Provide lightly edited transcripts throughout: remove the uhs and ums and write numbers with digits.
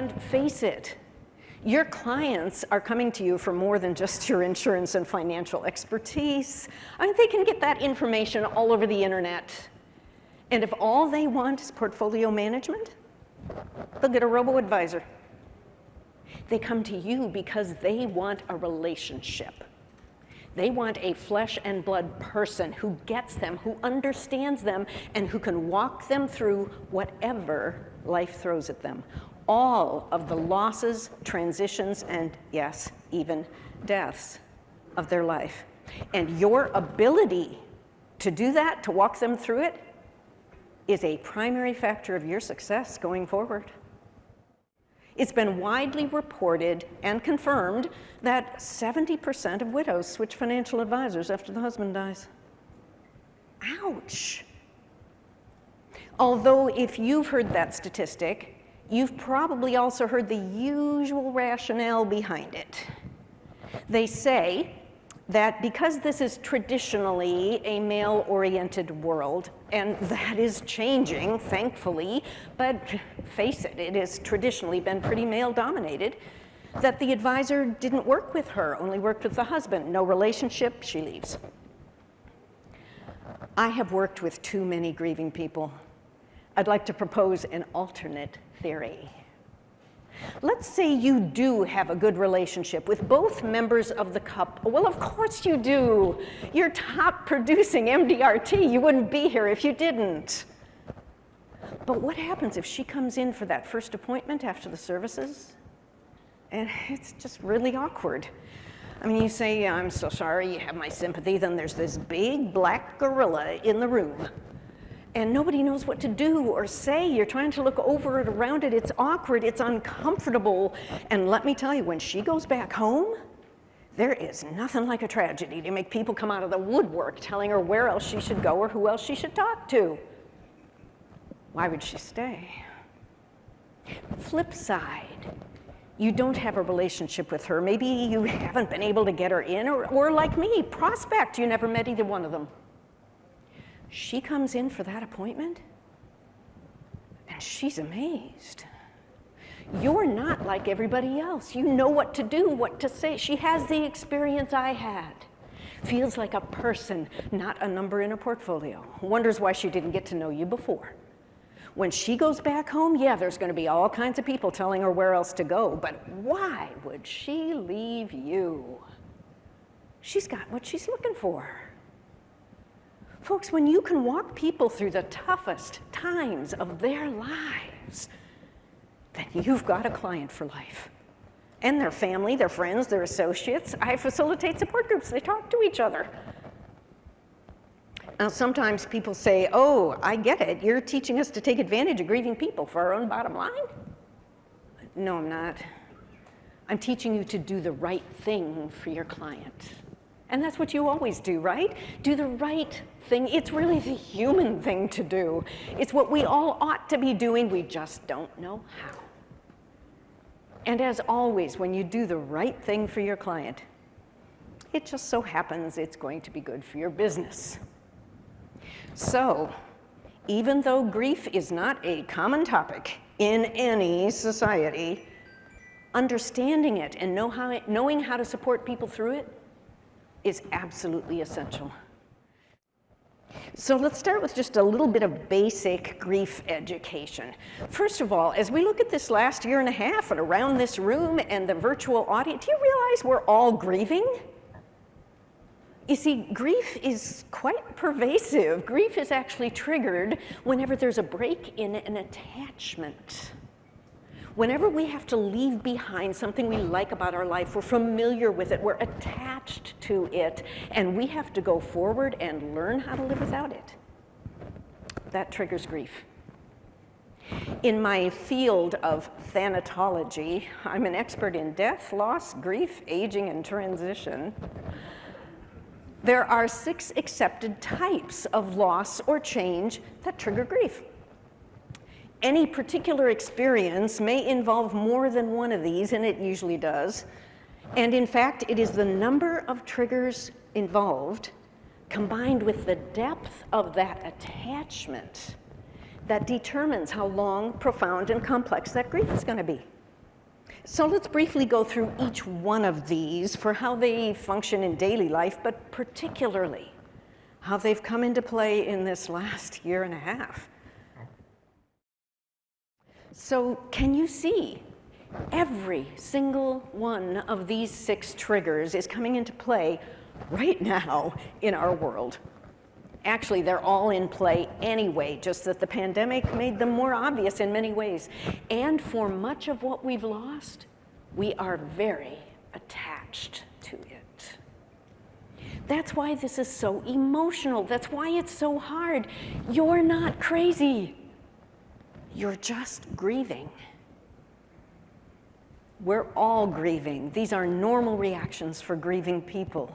And face it, your clients are coming to you for more than just your insurance and financial expertise. I mean, they can get that information all over the internet. And if all they want is portfolio management, they'll get a robo-advisor. They come to you because they want a relationship. They want a flesh and blood person who gets them, who understands them, and who can walk them through whatever life throws at them. All of the losses, transitions, and yes, even deaths of their life. And your ability to do that, to walk them through it, is a primary factor of your success going forward. It's been widely reported and confirmed that 70% of widows switch financial advisors after the husband dies. Ouch. Although if you've heard that statistic, you've probably also heard the usual rationale behind it. They say that because this is traditionally a male-oriented world, and that is changing, thankfully, but face it, it has traditionally been pretty male-dominated, that the advisor didn't work with her, only worked with the husband. No relationship, she leaves. I have worked with too many grieving people. I'd like to propose an alternate theory. Let's say you do have a good relationship with both members of the couple. Well, of course you do. You're top producing MDRT. You wouldn't be here if you didn't. But what happens if she comes in for that first appointment after the services? And it's just really awkward. I mean, you say, I'm so sorry, you have my sympathy. Then there's this big black gorilla in the room. And nobody knows what to do or say. You're trying to look over it, around it. It's awkward, it's uncomfortable. And let me tell you, when she goes back home, there is nothing like a tragedy to make people come out of the woodwork telling her where else she should go or who else she should talk to. Why would she stay? Flip side, you don't have a relationship with her. Maybe you haven't been able to get her in, or like me, prospect, you never met either one of them. She comes in for that appointment, and she's amazed. You're not like everybody else. You know what to do, what to say. She has the experience I had. Feels like a person, not a number in a portfolio. Wonders why she didn't get to know you before. When she goes back home, yeah, there's going to be all kinds of people telling her where else to go, but why would she leave you? She's got what she's looking for. Folks, when you can walk people through the toughest times of their lives, then you've got a client for life. And their family, their friends, their associates. I facilitate support groups. They talk to each other. Now, sometimes people say, oh, I get it. You're teaching us to take advantage of grieving people for our own bottom line. No, I'm not. I'm teaching you to do the right thing for your client. And that's what you always do, right? Do the right thing. It's really the human thing to do. It's what we all ought to be doing. We just don't know how. And as always, when you do the right thing for your client, it just so happens it's going to be good for your business. So, even though grief is not a common topic in any society, understanding it and knowing how to support people through it is absolutely essential. So let's start with just a little bit of basic grief education. First of all, as we look at this last year and a half and around this room and the virtual audience, do you realize we're all grieving? You see, grief is quite pervasive. Grief is actually triggered whenever there's a break in an attachment. Whenever we have to leave behind something we like about our life, we're familiar with it, we're attached to it, and we have to go forward and learn how to live without it. That triggers grief. In my field of thanatology, I'm an expert in death, loss, grief, aging, and transition. There are 6 accepted types of loss or change that trigger grief. Any particular experience may involve more than one of these, and it usually does. And in fact, it is the number of triggers involved combined with the depth of that attachment that determines how long, profound, and complex that grief is going to be. So let's briefly go through each one of these for how they function in daily life, but particularly how they've come into play in this last year and a half. So can you see? Every single one of these 6 triggers is coming into play right now in our world. Actually, they're all in play anyway, just that the pandemic made them more obvious in many ways. And for much of what we've lost, we are very attached to it. That's why this is so emotional. That's why it's so hard. You're not crazy. You're just grieving. We're all grieving. These are normal reactions for grieving people.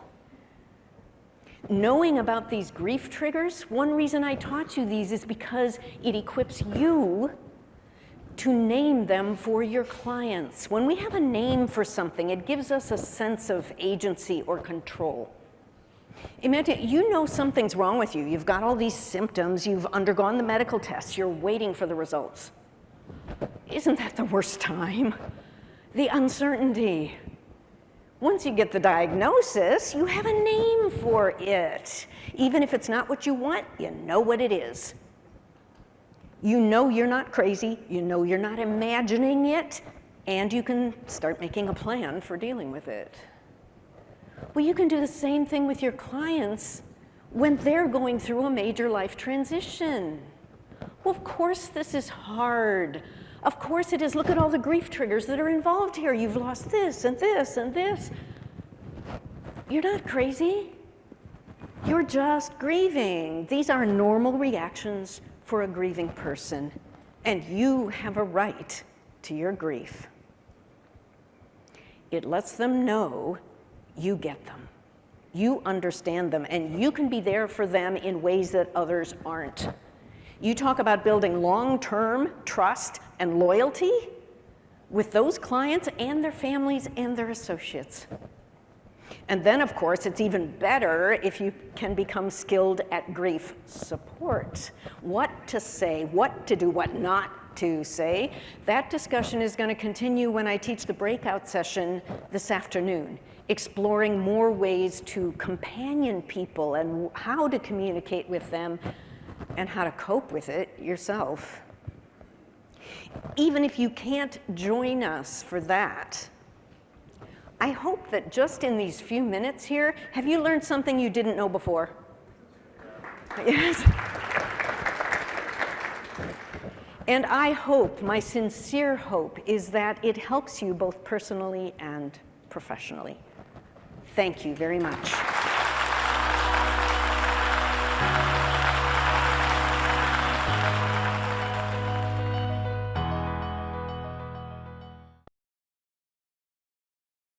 Knowing about these grief triggers, one reason I taught you these is because it equips you to name them for your clients. When we have a name for something, it gives us a sense of agency or control. Imagine, you know something's wrong with you. You've got all these symptoms, you've undergone the medical tests, you're waiting for the results. Isn't that the worst time? The uncertainty. Once you get the diagnosis, you have a name for it. Even if it's not what you want, you know what it is. You know you're not crazy, you know you're not imagining it, and you can start making a plan for dealing with it. Well, you can do the same thing with your clients when they're going through a major life transition. Well, of course this is hard. Of course it is. Look at all the grief triggers that are involved here. You've lost this and this and this. You're not crazy. You're just grieving. These are normal reactions for a grieving person, and you have a right to your grief. It lets them know you get them. You understand them, and you can be there for them in ways that others aren't. You talk about building long-term trust and loyalty with those clients and their families and their associates. And then, of course, it's even better if you can become skilled at grief support. What to say, what to do, what not to say. That discussion is going to continue when I teach the breakout session this afternoon, exploring more ways to companion people and how to communicate with them and how to cope with it yourself. Even if you can't join us for that, I hope that just in these few minutes here, have you learned something you didn't know before? Yes. And I hope, my sincere hope, is that it helps you both personally and professionally. Thank you very much.